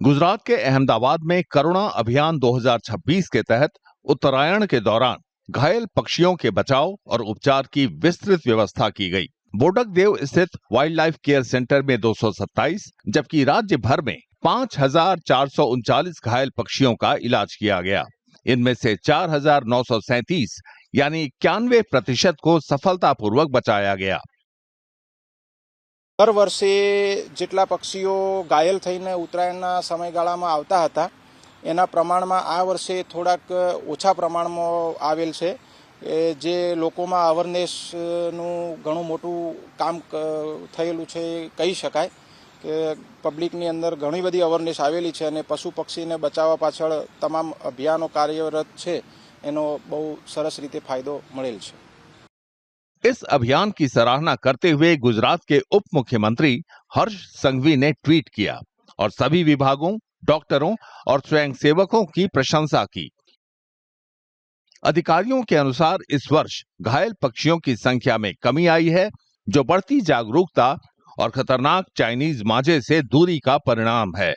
गुजरात के अहमदाबाद में करुणा अभियान 2026 के तहत उत्तरायण के दौरान घायल पक्षियों के बचाव और उपचार की विस्तृत व्यवस्था की गई। बोडक देव स्थित वाइल्ड लाइफ केयर सेंटर में 227 जबकि राज्य भर में 5,439 घायल पक्षियों का इलाज किया गया। इनमें से 4,937 यानी 91% को सफलतापूर्वक बचाया गया। દર વર્ષે જેટલા પક્ષીઓ ઘાયલ થઈને ઉત્તરાયણના સમયગાળામાં આવતા હતા એના પ્રમાણમાં આ વર્ષે થોડાક ઓછા પ્રમાણમાં આવેલ છે, જે લોકોમાં અવેરનેસનું ઘણું મોટું કામ થયેલું છે કહી શકાય કે પબ્લિકની અંદર ઘણી બધી અવેરનેસ આવેલી છે અને પશુ પક્ષીને બચાવવા પાછળ તમામ અભિયાનો કાર્યરત છે એનો બહુ સરસ રીતે ફાયદો મળેલ છે। इस अभियान की सराहना करते हुए गुजरात के उप मुख्यमंत्री हर्ष संघवी ने ट्वीट किया और सभी विभागों, डॉक्टरों और स्वयंसेवकों की प्रशंसा की। अधिकारियों के अनुसार इस वर्ष घायल पक्षियों की संख्या में कमी आई है, जो बढ़ती जागरूकता और खतरनाक चाइनीज मांझे से दूरी का परिणाम है।